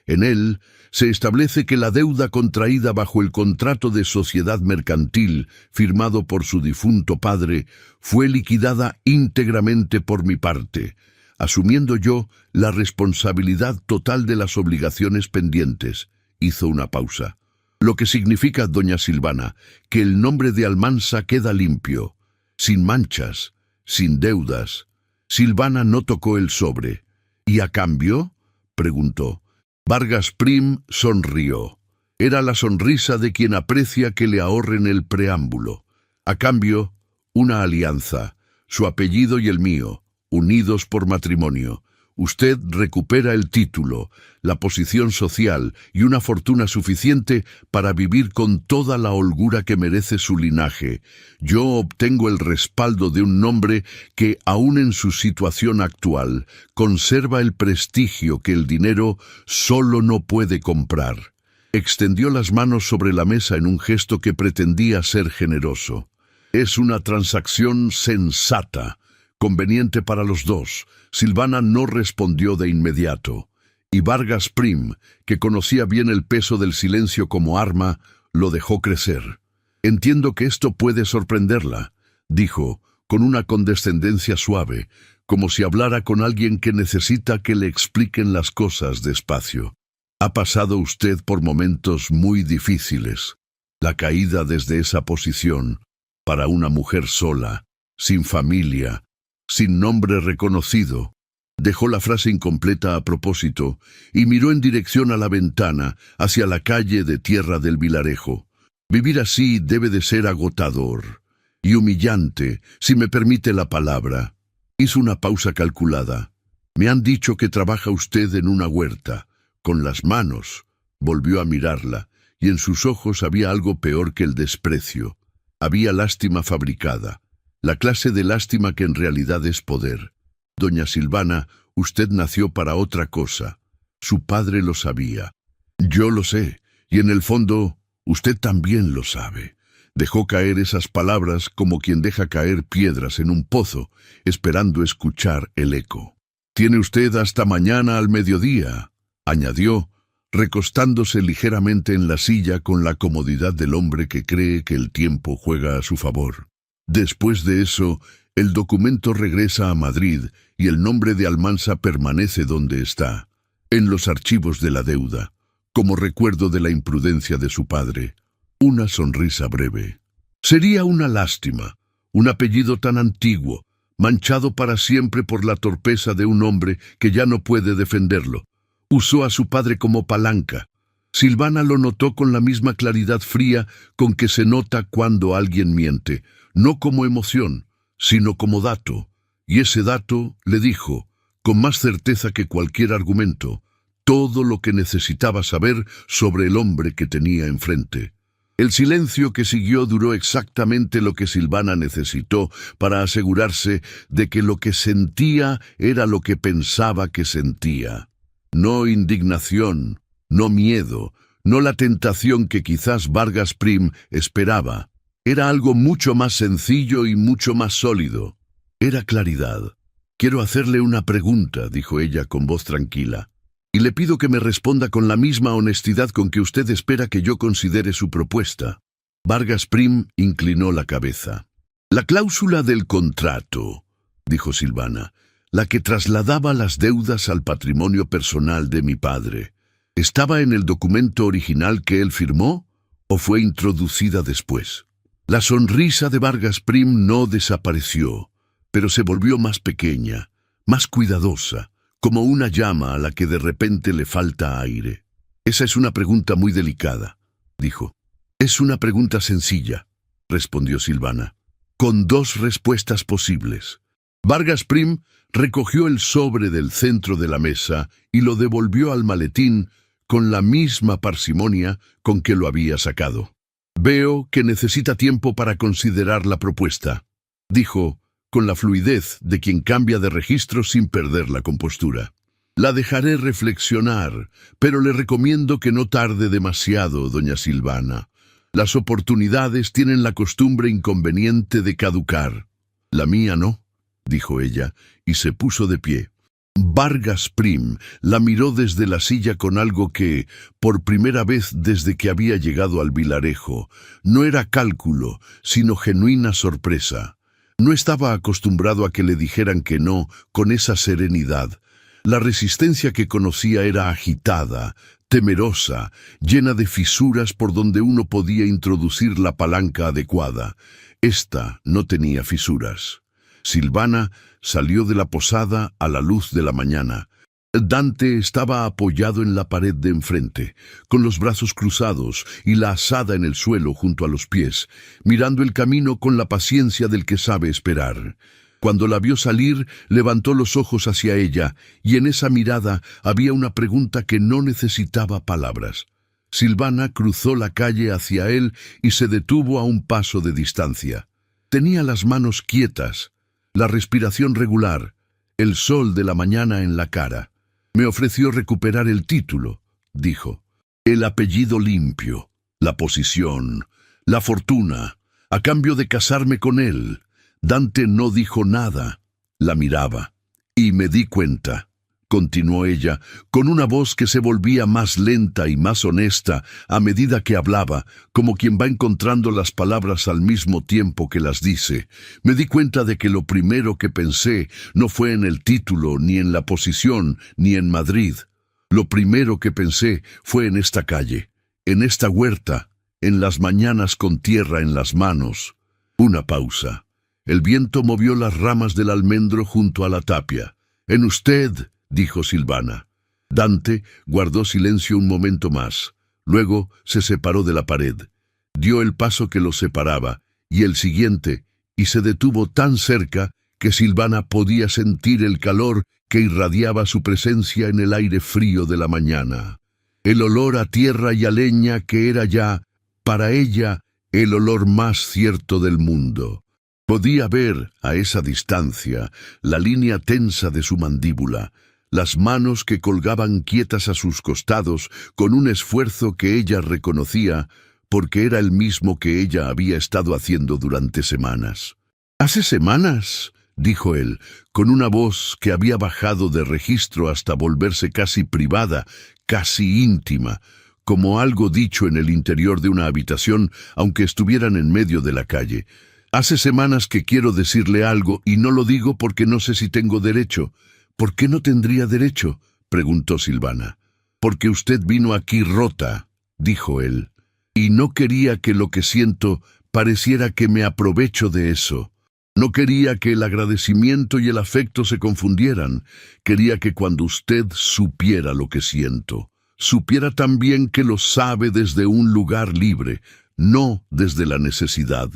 En él se establece que la deuda contraída bajo el contrato de sociedad mercantil firmado por su difunto padre fue liquidada íntegramente por mi parte, asumiendo yo la responsabilidad total de las obligaciones pendientes». Hizo una pausa. «Lo que significa, doña Silvana, que el nombre de Almansa queda limpio, sin manchas, sin deudas». Silvana no tocó el sobre. «¿Y a cambio?», preguntó. Vargas Prim sonrió. Era la sonrisa de quien aprecia que le ahorren el preámbulo. «A cambio, una alianza, su apellido y el mío, unidos por matrimonio. Usted recupera el título, la posición social y una fortuna suficiente para vivir con toda la holgura que merece su linaje. Yo obtengo el respaldo de un nombre que, aun en su situación actual, conserva el prestigio que el dinero solo no puede comprar». Extendió las manos sobre la mesa en un gesto que pretendía ser generoso. «Es una transacción sensata, conveniente para los dos». Silvana no respondió de inmediato, y Vargas Prim, que conocía bien el peso del silencio como arma, lo dejó crecer. «Entiendo que esto puede sorprenderla», dijo, con una condescendencia suave, como si hablara con alguien que necesita que le expliquen las cosas despacio. «Ha pasado usted por momentos muy difíciles. La caída desde esa posición, para una mujer sola, sin familia, sin nombre reconocido». Dejó la frase incompleta a propósito y miró en dirección a la ventana, hacia la calle de Tierra del Vilarejo. «Vivir así debe de ser agotador y humillante, si me permite la palabra». Hizo una pausa calculada. «Me han dicho que trabaja usted en una huerta, con las manos». Volvió a mirarla, y en sus ojos había algo peor que el desprecio. Había lástima fabricada. La clase de lástima que en realidad es poder. «Doña Silvana, usted nació para otra cosa. Su padre lo sabía. Yo lo sé, y en el fondo, usted también lo sabe». Dejó caer esas palabras como quien deja caer piedras en un pozo, esperando escuchar el eco. «Tiene usted hasta mañana al mediodía», añadió, recostándose ligeramente en la silla con la comodidad del hombre que cree que el tiempo juega a su favor. «Después de eso, el documento regresa a Madrid y el nombre de Almansa permanece donde está, en los archivos de la deuda, como recuerdo de la imprudencia de su padre». Una sonrisa breve. «Sería una lástima, un apellido tan antiguo, manchado para siempre por la torpeza de un hombre que ya no puede defenderlo. Usó a su padre como palanca». Silvana lo notó con la misma claridad fría con que se nota cuando alguien miente, no como emoción, sino como dato. Y ese dato le dijo, con más certeza que cualquier argumento, todo lo que necesitaba saber sobre el hombre que tenía enfrente. El silencio que siguió duró exactamente lo que Silvana necesitó para asegurarse de que lo que sentía era lo que pensaba que sentía. No indignación, no miedo, no la tentación que quizás Vargas Prim esperaba. Era algo mucho más sencillo y mucho más sólido. Era claridad. «Quiero hacerle una pregunta», dijo ella con voz tranquila, «y le pido que me responda con la misma honestidad con que usted espera que yo considere su propuesta». Vargas Prim inclinó la cabeza. «La cláusula del contrato», dijo Silvana, «la que trasladaba las deudas al patrimonio personal de mi padre, ¿estaba en el documento original que él firmó o fue introducida después?» La sonrisa de Vargas Prim no desapareció, pero se volvió más pequeña, más cuidadosa, como una llama a la que de repente le falta aire. «Esa es una pregunta muy delicada», dijo. «Es una pregunta sencilla», respondió Silvana, «con dos respuestas posibles». Vargas Prim recogió el sobre del centro de la mesa y lo devolvió al maletín con la misma parsimonia con que lo había sacado. «Veo que necesita tiempo para considerar la propuesta», dijo, con la fluidez de quien cambia de registro sin perder la compostura. «La dejaré reflexionar, pero le recomiendo que no tarde demasiado, doña Silvana. Las oportunidades tienen la costumbre inconveniente de caducar. La mía no», dijo ella, y se puso de pie. Vargas Prim la miró desde la silla con algo que, por primera vez desde que había llegado al Vilarejo, no era cálculo, sino genuina sorpresa. No estaba acostumbrado a que le dijeran que no con esa serenidad. La resistencia que conocía era agitada, temerosa, llena de fisuras por donde uno podía introducir la palanca adecuada. Esta no tenía fisuras. Silvana salió de la posada a la luz de la mañana. Dante estaba apoyado en la pared de enfrente, con los brazos cruzados y la azada en el suelo junto a los pies, mirando el camino con la paciencia del que sabe esperar. Cuando la vio salir, levantó los ojos hacia ella, y en esa mirada había una pregunta que no necesitaba palabras. Silvana cruzó la calle hacia él y se detuvo a un paso de distancia. Tenía las manos quietas, la respiración regular, el sol de la mañana en la cara. «Me ofreció recuperar el título», dijo. «El apellido limpio, la posición, la fortuna, a cambio de casarme con él». Dante no dijo nada, la miraba. «Y me di cuenta», continuó ella, con una voz que se volvía más lenta y más honesta a medida que hablaba, como quien va encontrando las palabras al mismo tiempo que las dice. «Me di cuenta de que lo primero que pensé no fue en el título, ni en la posición, ni en Madrid. Lo primero que pensé fue en esta calle, en esta huerta, en las mañanas con tierra en las manos». Una pausa. El viento movió las ramas del almendro junto a la tapia. «En usted», dijo Silvana. Dante guardó silencio un momento más. Luego se separó de la pared. Dio el paso que los separaba, y el siguiente, y se detuvo tan cerca que Silvana podía sentir el calor que irradiaba su presencia en el aire frío de la mañana. El olor a tierra y a leña que era ya, para ella, el olor más cierto del mundo. Podía ver, a esa distancia, la línea tensa de su mandíbula, las manos que colgaban quietas a sus costados con un esfuerzo que ella reconocía, porque era el mismo que ella había estado haciendo durante semanas. «¿Hace semanas?», dijo él, con una voz que había bajado de registro hasta volverse casi privada, casi íntima, como algo dicho en el interior de una habitación, aunque estuvieran en medio de la calle. «Hace semanas que quiero decirle algo y no lo digo porque no sé si tengo derecho». «¿Por qué no tendría derecho?», preguntó Silvana. «Porque usted vino aquí rota», dijo él, «y no quería que lo que siento pareciera que me aprovecho de eso. No quería que el agradecimiento y el afecto se confundieran. Quería que cuando usted supiera lo que siento, supiera también que lo sabe desde un lugar libre, no desde la necesidad».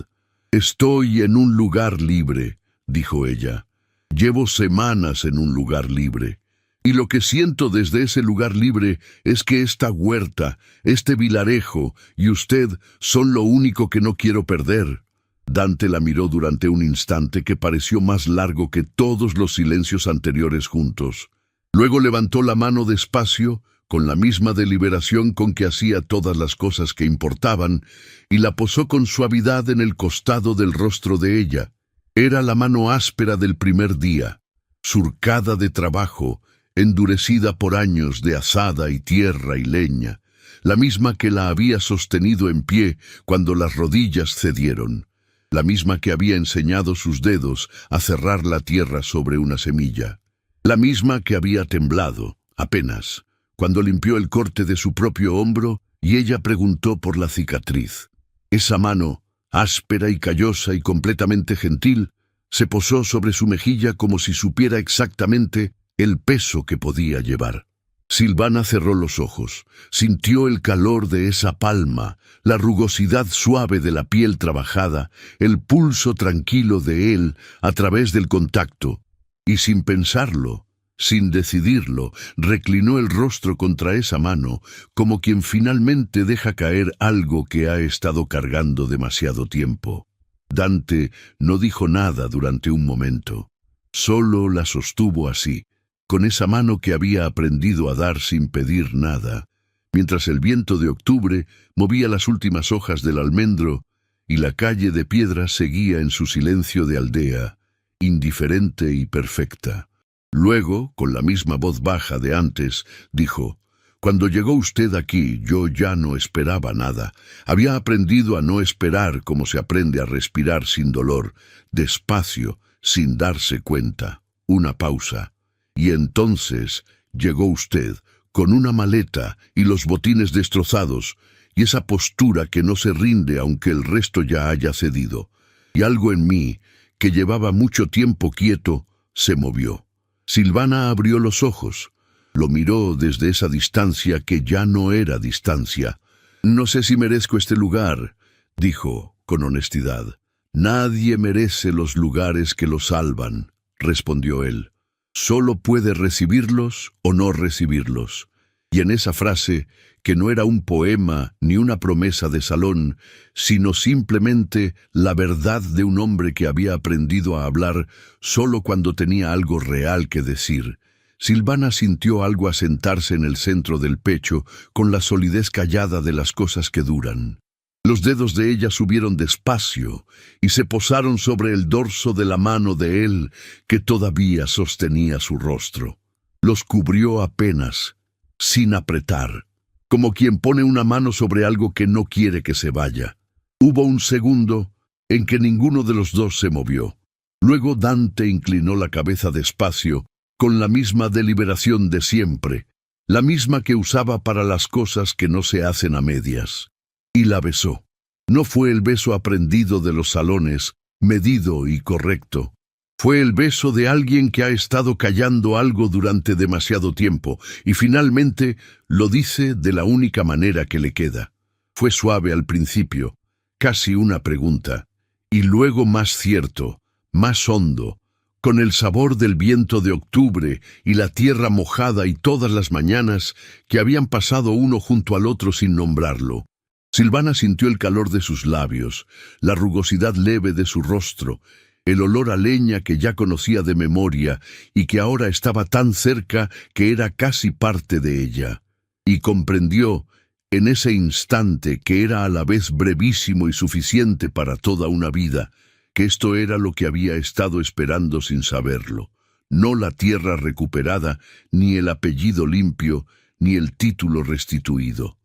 «Estoy en un lugar libre», dijo ella. «Llevo semanas en un lugar libre. Y lo que siento desde ese lugar libre es que esta huerta, este Vilarejo y usted son lo único que no quiero perder». Dante la miró durante un instante que pareció más largo que todos los silencios anteriores juntos. Luego levantó la mano despacio, con la misma deliberación con que hacía todas las cosas que importaban, y la posó con suavidad en el costado del rostro de ella. Era la mano áspera del primer día, surcada de trabajo, endurecida por años de azada y tierra y leña, la misma que la había sostenido en pie cuando las rodillas cedieron, la misma que había enseñado sus dedos a cerrar la tierra sobre una semilla, la misma que había temblado, apenas, cuando limpió el corte de su propio hombro y ella preguntó por la cicatriz. Esa mano, áspera y callosa y completamente gentil, se posó sobre su mejilla como si supiera exactamente el peso que podía llevar. Silvana cerró los ojos, sintió el calor de esa palma, la rugosidad suave de la piel trabajada, el pulso tranquilo de él a través del contacto, y sin pensarlo, sin decidirlo, reclinó el rostro contra esa mano, como quien finalmente deja caer algo que ha estado cargando demasiado tiempo. Dante no dijo nada durante un momento, solo la sostuvo así, con esa mano que había aprendido a dar sin pedir nada, mientras el viento de octubre movía las últimas hojas del almendro y la calle de piedra seguía en su silencio de aldea, indiferente y perfecta. Luego, con la misma voz baja de antes, dijo: «Cuando llegó usted aquí, yo ya no esperaba nada. Había aprendido a no esperar como se aprende a respirar sin dolor, despacio, sin darse cuenta. Una pausa. Y entonces llegó usted, con una maleta y los botines destrozados, y esa postura que no se rinde aunque el resto ya haya cedido. Y algo en mí, que llevaba mucho tiempo quieto, se movió». Silvana abrió los ojos. Lo miró desde esa distancia que ya no era distancia. «No sé si merezco este lugar», dijo con honestidad. «Nadie merece los lugares que lo salvan», respondió él. «Solo puede recibirlos o no recibirlos». Y en esa frase, que no era un poema ni una promesa de salón, sino simplemente la verdad de un hombre que había aprendido a hablar solo cuando tenía algo real que decir, Silvana sintió algo asentarse en el centro del pecho con la solidez callada de las cosas que duran. Los dedos de ella subieron despacio y se posaron sobre el dorso de la mano de él que todavía sostenía su rostro. Los cubrió apenas, sin apretar, como quien pone una mano sobre algo que no quiere que se vaya. Hubo un segundo en que ninguno de los dos se movió. Luego Dante inclinó la cabeza despacio, con la misma deliberación de siempre, la misma que usaba para las cosas que no se hacen a medias. Y la besó. No fue el beso aprendido de los salones, medido y correcto. Fue el beso de alguien que ha estado callando algo durante demasiado tiempo y finalmente lo dice de la única manera que le queda. Fue suave al principio, casi una pregunta, y luego más cierto, más hondo, con el sabor del viento de octubre y la tierra mojada y todas las mañanas que habían pasado uno junto al otro sin nombrarlo. Silvana sintió el calor de sus labios, la rugosidad leve de su rostro, el olor a leña que ya conocía de memoria y que ahora estaba tan cerca que era casi parte de ella. Y comprendió, en ese instante que era a la vez brevísimo y suficiente para toda una vida, que esto era lo que había estado esperando sin saberlo. No la tierra recuperada, ni el apellido limpio, ni el título restituido.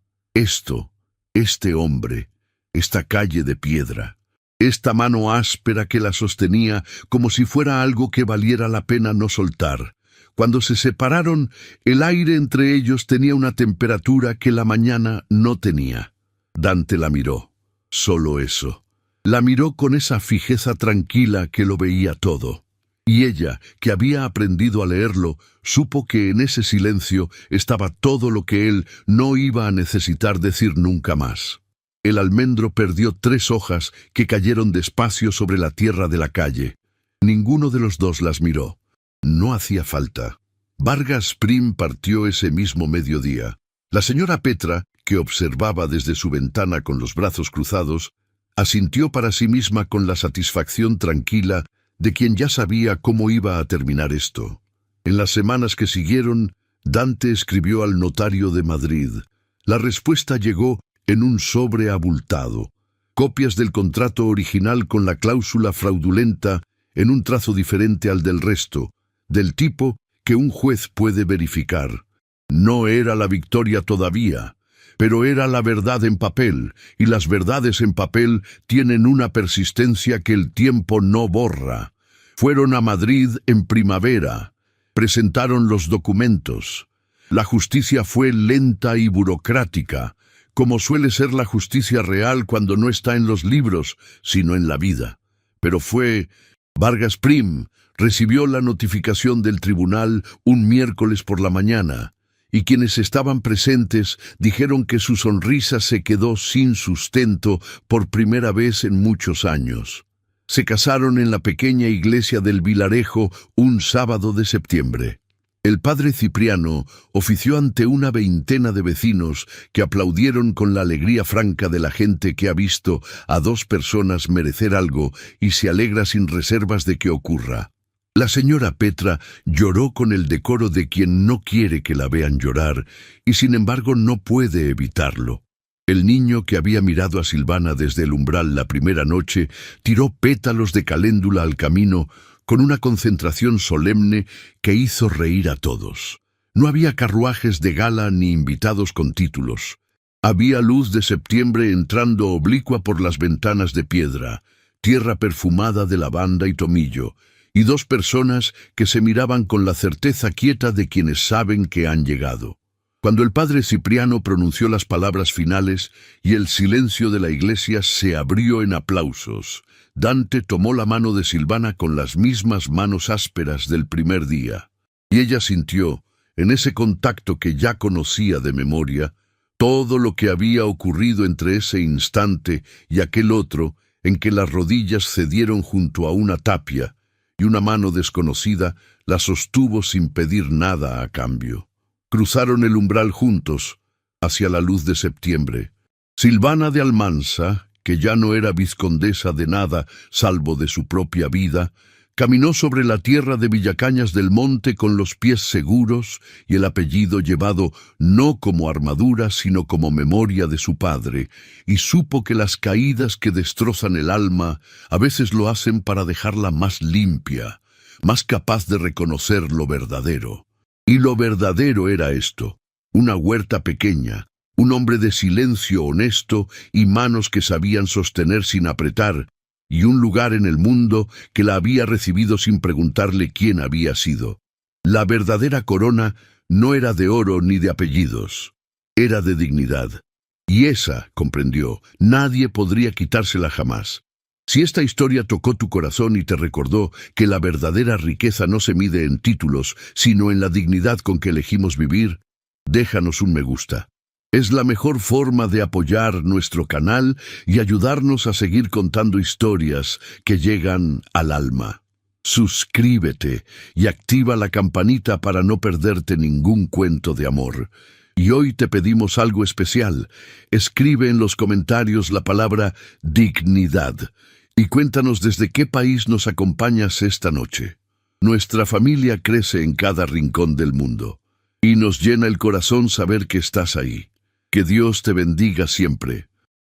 Este hombre, esta calle de piedra, esta mano áspera que la sostenía como si fuera algo que valiera la pena no soltar. Cuando se separaron, el aire entre ellos tenía una temperatura que la mañana no tenía. Dante la miró, solo eso. La miró con esa fijeza tranquila que lo veía todo. Y ella, que había aprendido a leerlo, supo que en ese silencio estaba todo lo que él no iba a necesitar decir nunca más. El almendro perdió 3 hojas que cayeron despacio sobre la tierra de la calle. Ninguno de los dos las miró. No hacía falta. Vargas Prim partió ese mismo mediodía. La señora Petra, que observaba desde su ventana con los brazos cruzados, asintió para sí misma con la satisfacción tranquila de quien ya sabía cómo iba a terminar esto. En las semanas que siguieron, Dante escribió al notario de Madrid. La respuesta llegó en un sobre abultado, copias del contrato original con la cláusula fraudulenta en un trazo diferente al del resto, del tipo que un juez puede verificar. No era la victoria todavía, pero era la verdad en papel, y las verdades en papel tienen una persistencia que el tiempo no borra. Fueron a Madrid en primavera, presentaron los documentos. La justicia fue lenta y burocrática, como suele ser la justicia real cuando no está en los libros, sino en la vida. Pero Vargas Prim recibió la notificación del tribunal un miércoles por la mañana, y quienes estaban presentes dijeron que su sonrisa se quedó sin sustento por primera vez en muchos años. Se casaron en la pequeña iglesia del Vilarejo un sábado de septiembre. El padre Cipriano ofició ante una veintena de vecinos que aplaudieron con la alegría franca de la gente que ha visto a dos personas merecer algo y se alegra sin reservas de que ocurra. La señora Petra lloró con el decoro de quien no quiere que la vean llorar y sin embargo no puede evitarlo. El niño que había mirado a Silvana desde el umbral la primera noche tiró pétalos de caléndula al camino con una concentración solemne que hizo reír a todos. No había carruajes de gala ni invitados con títulos. Había luz de septiembre entrando oblicua por las ventanas de piedra, tierra perfumada de lavanda y tomillo, y dos personas que se miraban con la certeza quieta de quienes saben que han llegado. Cuando el padre Cipriano pronunció las palabras finales y el silencio de la iglesia se abrió en aplausos, Dante tomó la mano de Silvana con las mismas manos ásperas del primer día, y ella sintió, en ese contacto que ya conocía de memoria, todo lo que había ocurrido entre ese instante y aquel otro en que las rodillas cedieron junto a una tapia y una mano desconocida la sostuvo sin pedir nada a cambio. Cruzaron el umbral juntos hacia la luz de septiembre. Silvana de Almansa, que ya no era vizcondesa de nada salvo de su propia vida, caminó sobre la tierra de Villacañas del Monte con los pies seguros y el apellido llevado no como armadura sino como memoria de su padre, y supo que las caídas que destrozan el alma a veces lo hacen para dejarla más limpia, más capaz de reconocer lo verdadero. Y lo verdadero era esto: una huerta pequeña, un hombre de silencio honesto y manos que sabían sostener sin apretar, y un lugar en el mundo que la había recibido sin preguntarle quién había sido. La verdadera corona no era de oro ni de apellidos, era de dignidad. Y esa, comprendió, nadie podría quitársela jamás. Si esta historia tocó tu corazón y te recordó que la verdadera riqueza no se mide en títulos, sino en la dignidad con que elegimos vivir, déjanos un me gusta. Es la mejor forma de apoyar nuestro canal y ayudarnos a seguir contando historias que llegan al alma. Suscríbete y activa la campanita para no perderte ningún cuento de amor. Y hoy te pedimos algo especial. Escribe en los comentarios la palabra dignidad y cuéntanos desde qué país nos acompañas esta noche. Nuestra familia crece en cada rincón del mundo y nos llena el corazón saber que estás ahí. Que Dios te bendiga siempre.